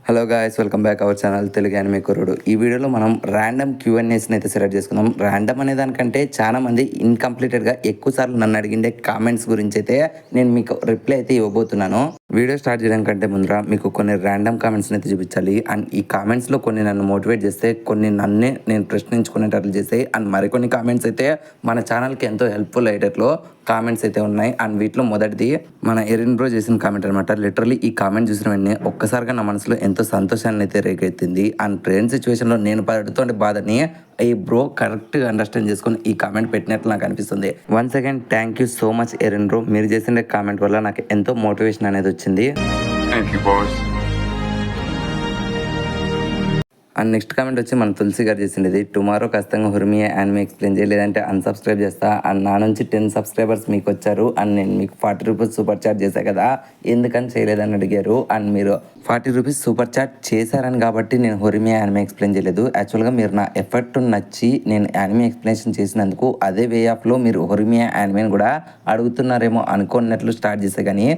Hello guys, welcome back our channel Telugu anime కుర్రోడు. ఈ వీడియోలో మనం ర్యాండమ్ Q&Aస్ని అయితే సెలెక్ట్ చేసుకుందాం. ర్యాండమ్ అనే దానికంటే చాలా మంది ఇన్కంప్లీటెడ్గా ఎక్కువసార్లు నన్ను అడిగిండే కామెంట్స్ గురించి అయితే నేను మీకు రిప్లై అయితే ఇవ్వబోతున్నాను. వీడియో స్టార్ట్ చేయడం కంటే ముందర మీకు కొన్ని ర్యాండమ్ కామెంట్స్ని అయితే చూపించాలి. అండ్ ఈ కామెంట్స్లో కొన్ని నన్ను మోటివేట్ చేస్తే, కొన్ని నన్నే నేను ప్రశ్నించుకునేటట్లు చేస్తాయి. అండ్ మరికొన్ని కామెంట్స్ అయితే మన ఛానల్కి ఎంతో హెల్ప్ఫుల్ అయ్యేటట్లు కామెంట్స్ అయితే ఉన్నాయి. అండ్ వీటిలో మొదటిది మన ఎరిన్ బ్రో చేసిన కామెంట్ అనమాట. లిటరలీ ఈ కామెంట్ చూసిన వెంటనే ఒక్కసారిగా నా మనసులో ఎంతో సంతోషాన్ని అయితే రేకెత్తింది. అండ్ ప్రెజెంట్ సిచ్యువేషన్లో నేను పడుతుండే బాధని ఈ బ్రో కరెక్ట్గా అండర్స్టాండ్ చేసుకుని ఈ కామెంట్ పెట్టినట్లు నాకు అనిపిస్తుంది. Once again thank you so much Erin bro. మీరు చేసిన కామెంట్ వల్ల నాకు ఎంతో మోటివేషన్ అనేది వచ్చింది. అండ్ నెక్స్ట్ కామెంట్ వచ్చి మన తులసి గారు చేసిండేది. టుమారో ఖచ్చితంగా హుర్మియా యానిమే ఎక్స్ప్లెయిన్ చేయాలి, లేదంటే అన్సబ్స్క్రైబ్ చేస్తా. అండ్ నా నుంచి 10 సబ్స్క్రైబర్స్ మీకు వచ్చారు. అండ్ నేను మీకు 40 రూపీస్ సూపర్ చాట్ చేశాను కదా, ఎందుకని చేయలేదని అడిగారు. అండ్ మీరు 40 రూపీస్ సూపర్ చాట్ చేశారని కాబట్టి నేను హుర్మియా యానిమే ఎక్స్ప్లెయిన్ చేయలేదు. యాక్చువల్గా మీరు నా ఎఫర్ట్ నచ్చి నేను యానిమే ఎక్స్ప్లెనేషన్ చేసినందుకు అదే వే ఆఫ్లో మీరు హుర్మియా యానిమేని కూడా అడుగుతున్నారేమో అనుకున్నట్లు స్టార్ట్ చేసే, కానీ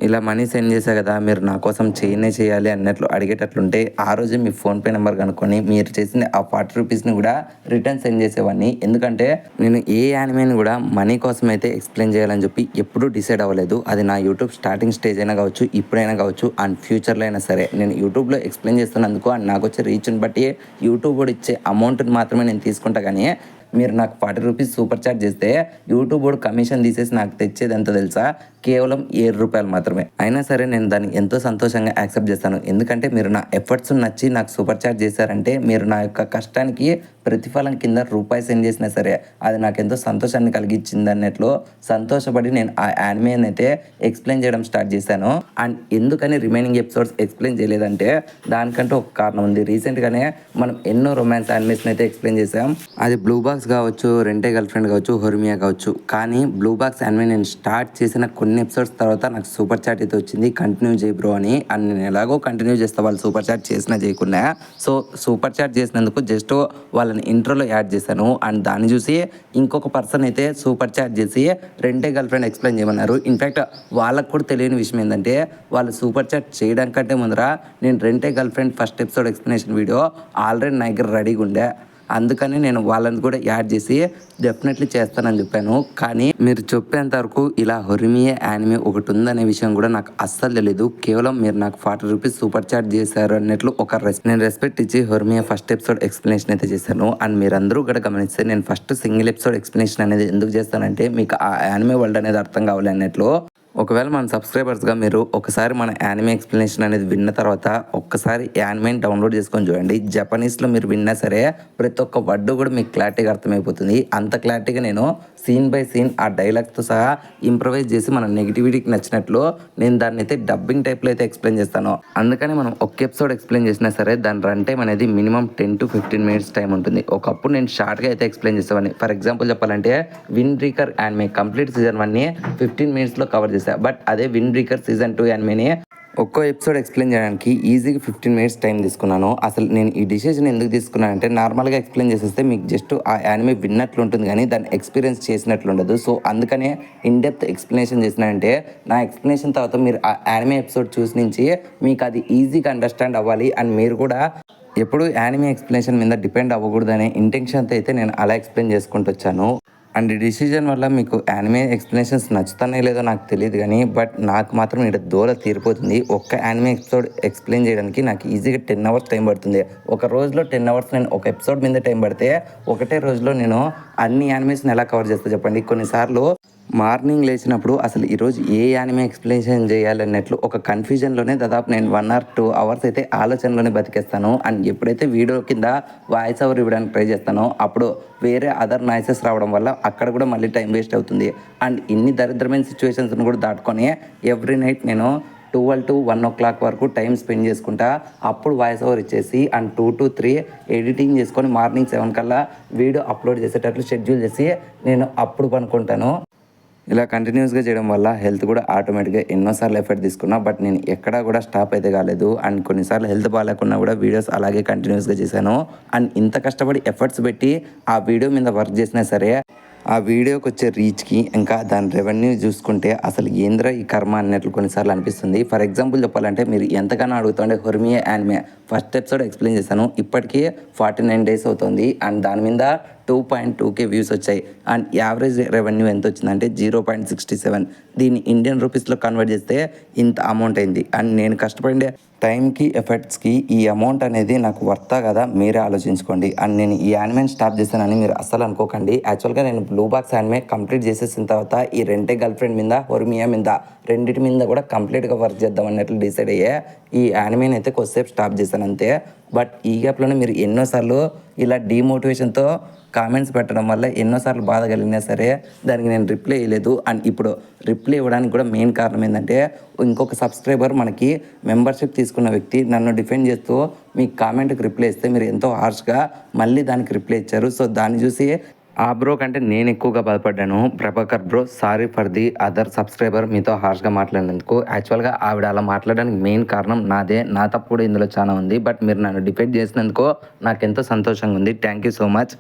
ఇలా మనీ సెండ్ చేశా కదా, మీరు నా కోసం చేయాలి అన్నట్లు అడిగేటట్లుంటే ఆ రోజు మీ ఫోన్పే నెంబర్ కనుక్కొని మీరు చేసిన ఆ 40 రూపీస్ని కూడా రిటర్న్ సెండ్ చేసేవాడిని. ఎందుకంటే నేను ఏ యానిమేని కూడా మనీ కోసం అయితే ఎక్స్ప్లెయిన్ చేయాలని చెప్పి ఎప్పుడూ డిసైడ్ అవ్వలేదు. అది నా యూట్యూబ్ స్టార్టింగ్ స్టేజ్ అయినా కావచ్చు, ఇప్పుడైనా కావచ్చు, అండ్ ఫ్యూచర్లో అయినా సరే నేను యూట్యూబ్లో ఎక్స్ప్లెయిన్ చేస్తున్నందుకు అండ్ నాకు వచ్చే రీచ్ని బట్టి యూట్యూబ్ కూడా ఇచ్చే అమౌంట్ని మాత్రమే నేను తీసుకుంటా. కానీ మీరు నాకు 40 రూపీస్ సూపర్ చాట్ చేస్తే యూట్యూబ్ కూడా కమిషన్ తీసేసి నాకు తెచ్చేది ఎంత తెలుసా? కేవలం 7 రూపాయలు మాత్రమే. అయినా సరే నేను దాన్ని ఎంతో సంతోషంగా యాక్సెప్ట్ చేస్తాను. ఎందుకంటే మీరు నా ఎఫర్ట్స్ నచ్చి నాకు సూపర్ చాట్ చేశారంటే మీరు నా యొక్క కష్టానికి ప్రతిఫలం కింద రూపాయి సెండ్ చేసినా సరే అది నాకు ఎంతో సంతోషాన్ని కలిగించింది అన్నట్లు సంతోషపడి నేను ఆ యానిమేని అయితే ఎక్స్ప్లెయిన్ చేయడం స్టార్ట్ చేశాను. అండ్ ఎందుకని రిమైనింగ్ ఎపిసోడ్స్ ఎక్స్ప్లెయిన్ చేయలేదంటే దానికంటే ఒక కారణం ఉంది. రీసెంట్గానే మనం ఎన్నో రొమాన్స్ యానిమేషన్ అయితే ఎక్స్ప్లెయిన్ చేసాం. అది బ్లూ బాక్స్ కావచ్చు, రెంటే గర్ల్ ఫ్రెండ్ కావచ్చు, హుర్మియా కావచ్చు. కానీ బ్లూ బాక్స్ యానిమే నేను స్టార్ట్ చేసిన కొన్ని ఎపిసోడ్స్ తర్వాత నాకు సూపర్ చాట్ అయితే వచ్చింది, కంటిన్యూ చేయి బ్రో అని. అండ్ నేను ఎలాగో కంటిన్యూ చేస్తా, వాళ్ళు సూపర్ చాట్ చేసినా చేయకున్నా. సో సూపర్ చాట్ చేసినందుకు జస్ట్ వాళ్ళని ఇంట్రోలో యాడ్ చేశాను. అండ్ దాన్ని చూసి ఇంకొక పర్సన్ అయితే సూపర్ చాట్ చేసి రెంటే గర్ల్ ఫ్రెండ్ ఎక్స్ప్లెయిన్ చేయమన్నారు. ఇన్ఫ్యాక్ట్ వాళ్ళకు కూడా తెలియని విషయం ఏంటంటే వాళ్ళు సూపర్ చాట్ చేయడం కంటే ముందర నేను rent a girl friend first episode explanation video already నా దగ్గర రెడీగా ఉండే, అందుకని నేను వాళ్ళని కూడా యాడ్ చేసి డెఫినెట్లీ చేస్తానని చెప్పాను. కానీ మీరు చెప్పేంత వరకు ఇలా హుర్మియా యానిమే ఒకటి ఉందనే విషయం కూడా నాకు అస్సలు తెలీదు. కేవలం మీరు నాకు 40 రూపీస్ సూపర్ చాట్ చేశారు అన్నట్లు నేను రెస్పెక్ట్ ఇచ్చి హుర్మియా ఫస్ట్ ఎపిసోడ్ ఎక్స్ప్లెనేషన్ అయితే చేశాను. అండ్ మీరందరూ కూడా గమనిస్తే నేను ఫస్ట్ సింగిల్ ఎపిసోడ్ ఎక్స్ప్లెనేషన్ అనేది ఎందుకు చేస్తానంటే మీకు ఆ యానిమే వరల్డ్ అనేది అర్థం కావాలి అన్నట్లు. ఒకవేళ మన సబ్స్క్రైబర్స్గా మీరు ఒకసారి మన యానిమే ఎక్స్ప్లెనేషన్ అనేది విన్న తర్వాత ఒక్కసారి యానిమేని డౌన్లోడ్ చేసుకొని చూడండి. జపనీస్లో మీరు విన్నా సరే ప్రతి ఒక్క వర్డ్ కూడా మీకు క్లారిటీగా అర్థమైపోతుంది. అంత క్లారిటీగా నేను సీన్ బై సీన్ ఆ డైలాగ్తో సహా ఇంప్రవైజ్ చేసి మన నెగిటివిటీకి నచ్చినట్లు నేను దాన్ని అయితే డబ్బింగ్ టైప్లో అయితే ఎక్స్ప్లెయిన్ చేస్తాను. అందుకని మనం ఒక్క ఎపిసోడ్ ఎక్స్ప్లెయిన్ చేసినా సరే దాని రన్ టైం అనేది మినిమం 10 to 15 మినిట్స్ టైం ఉంటుంది. ఒకప్పుడు నేను షార్ట్గా అయితే ఎక్స్ప్లెయిన్ చేసేవాడిని. ఫర్ ఎగ్జాంపుల్ చెప్పాలంటే విన్ రీకర్ యానిమే కంప్లీట్ సీజన్ 1ని 15 మినిట్స్లో కవర్ చేశాను. బట్ అదే విన్ రీకర్ సీజన్ 2 యానిమేని ఒక్కో ఎపిసోడ్ ఎక్స్ప్లెయిన్ చేయడానికి ఈజీగా 15 మినిట్స్ టైం తీసుకున్నాను. అసలు నేను ఈ డిసిజన్ ఎందుకు తీసుకున్నానంటే నార్మల్గా ఎక్స్ప్లెయిన్ చేసేస్తే మీకు జస్ట్ ఆ యానిమే విన్నట్లు ఉంటుంది కానీ దాన్ని ఎక్స్పీరియన్స్ చేసినట్లు ఉండదు. సో అందుకనే ఇన్ డెప్త్ ఎక్స్ప్లెనేషన్ చేసినానంటే నా ఎక్స్ప్లెనేషన్ తర్వాత మీరు ఆ యానిమే ఎపిసోడ్ చూసి నుంచి మీకు అది ఈజీగా అండర్స్టాండ్ అవ్వాలి. అండ్ మీరు కూడా ఎప్పుడు యానిమే ఎక్స్ప్లెనేషన్ మీద డిపెండ్ అవ్వకూడదనే ఇంటెన్షన్తో అయితే నేను అలా ఎక్స్ప్లెయిన్ చేసుకుంటూ వచ్చాను. అండ్ ఈ డిసిజన్ వల్ల మీకు యానిమే ఎక్స్ప్లెనేషన్స్ నచ్చుతున్నాయో లేదో నాకు తెలియదు కానీ బట్ నాకు మాత్రం ఇక్కడ దూరం తీరిపోతుంది. ఒక్క యానిమే ఎపిసోడ్ ఎక్స్ప్లెయిన్ చేయడానికి నాకు ఈజీగా 10 అవర్స్ టైం పడుతుంది. ఒక రోజులో 10 అవర్స్ నేను ఒక ఎపిసోడ్ మీద టైం పడితే ఒకటే రోజులో నేను అన్ని యానిమేషన్ ఎలా కవర్ చేస్తా చెప్పండి. కొన్నిసార్లు మార్నింగ్ లేచినప్పుడు అసలు ఈరోజు ఏ యానిమే ఎక్స్ప్లెనేషన్ చేయాలన్నట్లు ఒక కన్ఫ్యూజన్లోనే దాదాపు నేను 1 or 2 అవర్స్ అయితే ఆలోచనలోనే బతికేస్తాను. అండ్ ఎప్పుడైతే వీడియో కింద వాయిస్ ఓవర్ ఇవ్వడానికి ట్రై చేస్తానో అప్పుడు వేరే అదర్ నాయిసెస్ రావడం వల్ల అక్కడ కూడా మళ్ళీ టైం వేస్ట్ అవుతుంది. అండ్ ఇన్ని దరిద్రమైన సిచ్యువేషన్స్ని కూడా దాటుకొని ఎవ్రీ నైట్ నేను 12 to 1 o'clock వరకు టైం స్పెండ్ చేసుకుంటా. అప్పుడు వాయిస్ ఓవర్ ఇచ్చేసి అండ్ 2 to 3 ఎడిటింగ్ చేసుకొని మార్నింగ్ 7 కల్లా వీడియో అప్లోడ్ చేసేటట్లు షెడ్యూల్ చేసి నేను అప్పుడు పనుకుంటాను. ఇలా కంటిన్యూస్గా చేయడం వల్ల హెల్త్ కూడా ఆటోమేటిక్గా ఎన్నోసార్లు ఎఫర్ట్ తీసుకున్నా బట్ నేను ఎక్కడా కూడా స్టాప్ అయితే కాలేదు. అండ్ కొన్నిసార్లు హెల్త్ బాగాలేకున్నా కూడా వీడియోస్ అలాగే కంటిన్యూస్గా చేశాను. అండ్ ఇంత కష్టపడి ఎఫర్ట్స్ పెట్టి ఆ వీడియో మీద వర్క్ చేసినా సరే ఆ వీడియోకి వచ్చే రీచ్కి ఇంకా దాని రెవెన్యూ చూసుకుంటే అసలు ఏంద్రా ఈ కర్మ అన్నట్లు కొన్నిసార్లు అనిపిస్తుంది. ఫర్ ఎగ్జాంపుల్ చెప్పాలంటే మీరు ఎంతగానో అడుగుతుండే హొర్మియే యానిమే ఫస్ట్ ఎపిసోడ్ ఎక్స్ప్లెయిన్ చేశాను. ఇప్పటికీ 49 days అవుతుంది అండ్ దాని మీద 2.2K వ్యూస్ వచ్చాయి అండ్ యావరేజ్ రెవెన్యూ ఎంత వచ్చిందంటే 0.67. దీన్ని ఇండియన్ రూపీస్లో కన్వర్ట్ చేస్తే ఇంత అమౌంట్ అయింది. అండ్ నేను కష్టపడే టైంకి ఎఫర్ట్స్కి ఈ అమౌంట్ అనేది నాకు వర్తా కదా మీరే ఆలోచించుకోండి. అండ్ నేను ఈ యానిమేని స్టాప్ చేశానని మీరు అస్సలు అనుకోకండి. యాక్చువల్గా నేను బ్లూ బాక్స్ యానిమే కంప్లీట్ చేసేసిన తర్వాత ఈ రెంటే గర్ల్ ఫ్రెండ్ మీద హొర్మియా మీద రెండింటి మీద కూడా కంప్లీట్గా వర్క్ చేద్దాం అన్నట్లు డిసైడ్ అయ్యే ఈ యానిమేని అయితే కొద్దిసేపు స్టాప్ చేశాను అంతే. బట్ ఈ గ్యాప్లోనే మీరు ఎన్నోసార్లు ఇలా డీమోటివేషన్తో కామెంట్స్ పెట్టడం వల్ల ఎన్నోసార్లు బాధ కలిగినా సరే దానికి నేను రిప్లై ఇవ్వలేదు. అండ్ ఇప్పుడు రిప్లై ఇవ్వడానికి కూడా మెయిన్ కారణం ఏంటంటే ఇంకొక సబ్స్క్రైబర్ మనకి మెంబర్షిప్ తీసుకున్న వ్యక్తి నన్ను డిఫెండ్ చేస్తూ మీ కామెంట్కి రిప్లై ఇస్తే మీరు ఎంతో హార్ష్గా మళ్ళీ దానికి రిప్లై ఇచ్చారు. సో దాన్ని చూసి ఆ బ్రో కంటే నేను ఎక్కువగా బాధపడ్డాను. Prabhakar bro, sorry for the other subscriber మీతో హార్ష్గా మాట్లాడినందుకు. యాక్చువల్గా ఆవిడ అలా మాట్లాడడానికి మెయిన్ కారణం నాదే, నా తప్పు కూడా ఇందులో చాలా ఉంది. బట్ మీరు నన్ను డిఫెండ్ చేసినందుకు నాకు ఎంతో సంతోషంగా ఉంది. Thank you so much.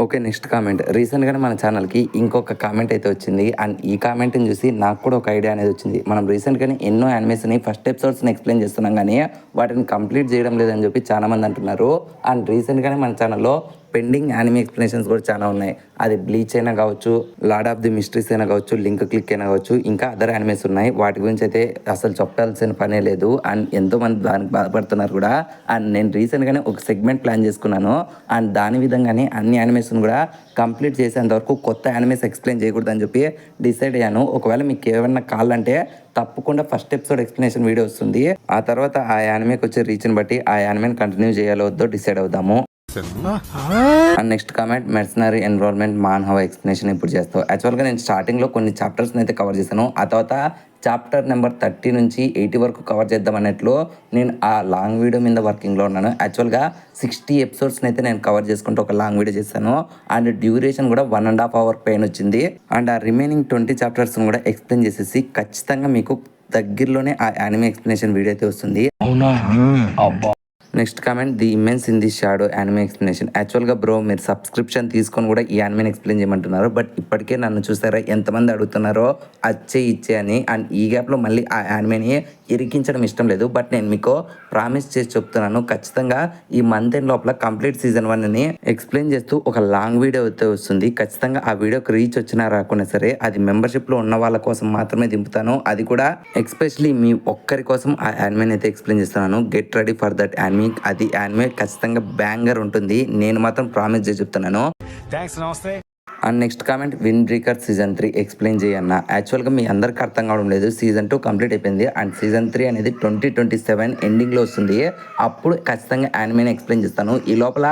Okay, next comment. రీసెంట్గానే మన ఛానల్కి ఇంకొక కామెంట్ అయితే వచ్చింది అండ్ ఈ కామెంట్ని చూసి నాకు కూడా ఒక ఐడియా అనేది వచ్చింది. మనం రీసెంట్గానే ఎన్నో యానిమేస్ని ఫస్ట్ ఎపిసోడ్స్ని ఎక్స్ప్లెయిన్ చేస్తున్నాం కానీ వాటిని కంప్లీట్ చేయడం లేదని చెప్పి చాలామంది అంటున్నారు. అండ్ రీసెంట్గానే మన ఛానల్లో పెండింగ్ యానిమే ఎక్స్ప్లెనేషన్స్ కూడా చాలా ఉన్నాయి. అది బ్లీచ్ అయినా కావచ్చు, లార్డ్ ఆఫ్ ది మిస్టరీస్ అయినా కావచ్చు, లింక్ క్లిక్ అయినా కావచ్చు, ఇంకా అదర్ యానిమేస్ ఉన్నాయి. వాటి గురించి అయితే అసలు చెప్పాల్సిన పనే లేదు అండ్ ఎంతోమంది దానికి బాధపడుతున్నారు కూడా. అండ్ నేను రీసెంట్గానే ఒక సెగ్మెంట్ ప్లాన్ చేసుకున్నాను అండ్ దాని విధంగానే అన్ని యానిమేషన్ కూడా కంప్లీట్ చేసేంత వరకు కొత్త యానిమేస్ ఎక్స్ప్లెయిన్ చేయకూడదని చెప్పి డిసైడ్ అయ్యాను. ఒకవేళ మీకు ఏమైనా కావాలంటే తప్పకుండా ఫస్ట్ ఎపిసోడ్ ఎక్స్ప్లెనేషన్ వీడియో వస్తుంది. ఆ తర్వాత ఆ యానిమేకి వచ్చే రీచ్ని బట్టి ఆ యానిమేని కంటిన్యూ చేయాలో వద్దో డిసైడ్ అవుదాము. And next comment, mercenary enrolment manhwa explanation ఇప్పుడు చేస్తావు. యాక్చువల్గా నేను స్టార్టింగ్లో కొన్ని చాప్టర్స్ని అయితే కవర్ చేశాను. ఆ తర్వాత చాప్టర్ నెంబర్ 30 నుంచి 80 వరకు కవర్ చేద్దాం అన్నట్లు నేను ఆ లాంగ్ వీడియో మీద వర్కింగ్లో ఉన్నాను. యాక్చువల్గా 60 ఎపిసోడ్స్ని అయితే నేను కవర్ చేసుకుంటూ ఒక లాంగ్ వీడియో చేశాను అండ్ డ్యూరేషన్ కూడా 1.5 hour పైన వచ్చింది. అండ్ ఆ రిమైనింగ్ 20 చాప్టర్స్ని కూడా ఎక్స్ప్లెయిన్ చేసేసి ఖచ్చితంగా మీకు దగ్గరలోనే ఆ యానిమే ఎక్స్ప్లెనేషన్ వీడియో అయితే వస్తుంది. Next comment, the immense in the shadow anime explanation. యాక్చువల్గా బ్రో మీరు సబ్స్క్రిప్షన్ తీసుకొని కూడా ఈ యానిమేని ఎక్స్ప్లెయిన్ చేయమంటున్నారు. బట్ ఇప్పటికే నన్ను చూసారా ఎంతమంది అడుగుతున్నారో అచ్చే ఇచ్చే అని. అండ్ ఈ గ్యాప్లో మళ్ళీ ఆ యానిమేని ఇరికించడం ఇష్టం లేదు. బట్ నేను మీకు ప్రామిస్ చేసి చెప్తున్నాను, ఖచ్చితంగా ఈ మంత్ ఎండ్ లోపల కంప్లీట్ సీజన్ 1ని ఎక్స్ప్లెయిన్ చేస్తూ ఒక లాంగ్ వీడియో అయితే వస్తుంది. ఖచ్చితంగా ఆ వీడియోకి రీచ్ వచ్చినా రాకున్నా సరే అది మెంబర్షిప్లో ఉన్న వాళ్ళ కోసం మాత్రమే దింపుతాను. అది కూడా ఎక్స్పెషలీ మీ ఒక్కరి కోసం ఆ యానిమేని అయితే ఎక్స్ప్లెయిన్ చేస్తున్నాను. Get ready for that anime. అది యానిమే ఖచ్చితంగా బ్యాంగర్ ఉంటుంది, నేను మాత్రం ప్రామిస్ చేసి చెప్తున్నాను. And next comment, wind breaker season 3 explain చేయన్న. యాక్చువల్గా మీ అందరికీ అర్థం కావడం లేదు. సీజన్ 2 కంప్లీట్ అయిపోయింది అండ్ సీజన్ 3 అనేది 2027 ఎండింగ్లో వస్తుంది. అప్పుడు ఖచ్చితంగా యానిమేని ఎక్స్ప్లెయిన్ చేస్తాను. ఈ లోపల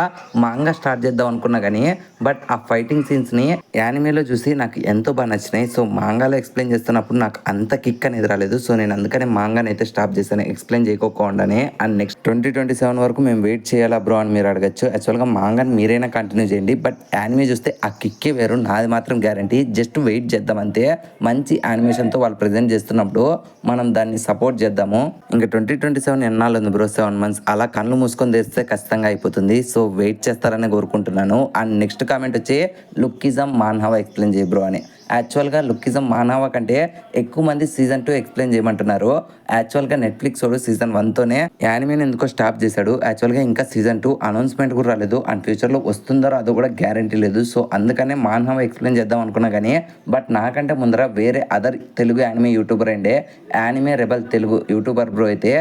మాంగా స్టార్ట్ చేద్దాం అనుకున్నా కానీ బట్ ఆ ఫైటింగ్ సీన్స్ని యానిమేలో చూసి నాకు ఎంతో బాగా నచ్చినాయి. సో మాంగాలో ఎక్స్ప్లెయిన్ చేస్తున్నప్పుడు నాకు అంత కిక్ అనేది రాలేదు. సో నేను అందుకనే మాంగాని అయితే స్టాప్ చేశాను ఎక్స్ప్లెయిన్ చేయకోకుండానే. అండ్ నెక్స్ట్ 2027 వరకు మేము వెయిట్ చేయాలా బ్రో అని మీరు అడగచ్చు. యాక్చువల్గా మాంగాని మీరైనా కంటిన్యూ చేయండి, బట్ యానిమే చూస్తే ఆ కిక్కే వేరు, నాది మాత్రం గ్యారంటీ. జస్ట్ వెయిట్ చేద్దాం అంతే. మంచి యానిమేషన్తో వాళ్ళు ప్రజెంట్ చేస్తున్నప్పుడు మనం దాన్ని సపోర్ట్ చేద్దాము. ఇంకా 2027 ఎన్నాళ్ళు ఉంది బ్రో, 7 months. అలా కళ్ళు మూసుకొని తెస్తే ఖచ్చితంగా అయిపోతుంది. సో వెయిట్ చేస్తారని కోరుకుంటున్నాను. అండ్ నెక్స్ట్ కామెంట్ వచ్చి లుక్కిజం మాన్హవ ఎక్స్ప్లెయిన్ చేయ బ్రో అని. యాక్చువల్గా లుక్కిజం మానవ కంటే ఎక్కువ మంది సీజన్ 2 ఎక్స్ప్లెయిన్ చేయమంటున్నారు. యాక్చువల్గా నెట్ఫ్లిక్స్ వాడు సీజన్ 1తోనే యానిమేని ఎందుకో స్టాప్ చేశాడు. యాక్చువల్గా ఇంకా సీజన్ 2 అనౌన్స్మెంట్ కూడా రాలేదు అండ్ ఫ్యూచర్లో వస్తుందో అది కూడా గ్యారంటీ లేదు. సో అందుకనే మాన్హవ ఎక్స్ప్లెయిన్ చేద్దాం అనుకున్నా కానీ బట్ నాకంటే ముందర వేరే అదర్ తెలుగు యానిమే యూట్యూబర్ అండే anime rebel Telugu YouTuber bro అయితే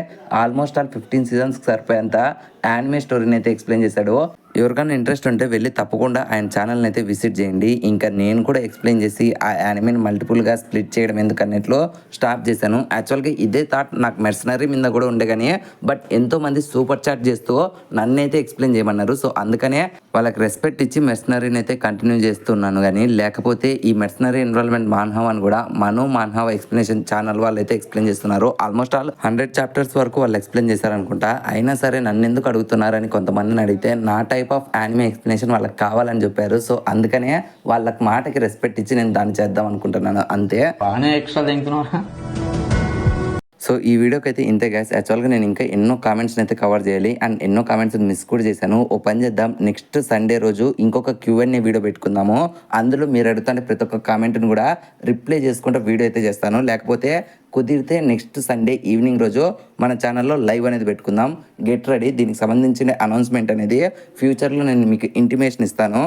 ఆల్మోస్ట్ ఆల్ 15 seasonsకి సరిపోయేంత యానిమే స్టోరీని అయితే ఎక్స్ప్లెయిన్ చేశాడు. ఎవరికైనా ఇంట్రెస్ట్ ఉంటే వెళ్ళి తప్పకుండా ఆయన ఛానల్ని అయితే విజిట్ చేయండి. ఇంకా నేను కూడా ఎక్స్ప్లెయిన్ చేసి ఆ యానిమేని మల్టిపుల్గా స్ప్లిట్ చేయడం ఎందుకన్నట్లు స్టాప్ చేశాను. యాక్చువల్గా ఇదే థాట్ నాకు మెర్సనరీ మీద కూడా ఉండే కానీ బట్ ఎంతోమంది సూపర్ చాట్ చేస్తూ నన్ను అయితే ఎక్స్ప్లెయిన్ చేయమన్నారు. సో అందుకనే వాళ్ళకి రెస్పెక్ట్ ఇచ్చి మెర్సనరీని అయితే కంటిన్యూ చేస్తున్నాను. కానీ లేకపోతే ఈ మెర్సనరీ ఎన్రోల్మెంట్ మాన్హవ అని కూడా మనో మాన్హవ ఎక్స్ప్లెనేషన్ ఛానల్ వాళ్ళు అయితే ఎక్స్ప్లెయిన్ చేస్తున్నారు. ఆల్మోస్ట్ ఆల్ 100 chapters వరకు వాళ్ళు ఎక్స్ప్లెయిన్ చేశారనుకుంటా. అయినా సరే నన్ను ఎందుకు అడుగుతున్నారని కొంతమందిని అడిగితే నా టైప్ ఆఫ్ యానిమే ఎక్స్ప్లెనేషన్ వాళ్ళకి కావాలని చెప్పారు. సో అందుకనే వాళ్ళకి మాటకి రెస్పెక్ట్ ఇచ్చి నేను దాన్ని చేద్దాం అనుకుంటున్నాను అంతే. బాగానే ఎక్స్ట్రా తింటున్నా. సో ఈ వీడియోకి అయితే ఇంతే గ్యాస్. యాక్చువల్గా నేను ఇంకా ఎన్నో కామెంట్స్ని అయితే కవర్ చేయాలి అండ్ ఎన్నో కామెంట్స్ మిస్ కూడా చేశాను. ఓ పని చేద్దాం, నెక్స్ట్ సండే రోజు ఇంకొక Q&A వీడియో పెట్టుకుందాము. అందులో మీరు అడుగుతుంటే ప్రతి ఒక్క కామెంట్ని కూడా రిప్లై చేసుకుంటూ వీడియో అయితే చేస్తాను. లేకపోతే కుదిరితే నెక్స్ట్ సండే ఈవినింగ్ రోజు మన ఛానల్లో లైవ్ అనేది పెట్టుకుందాం. Get ready. దీనికి సంబంధించిన అనౌన్స్మెంట్ అనేది ఫ్యూచర్లో నేను మీకు ఇంటిమేషన్ ఇస్తాను.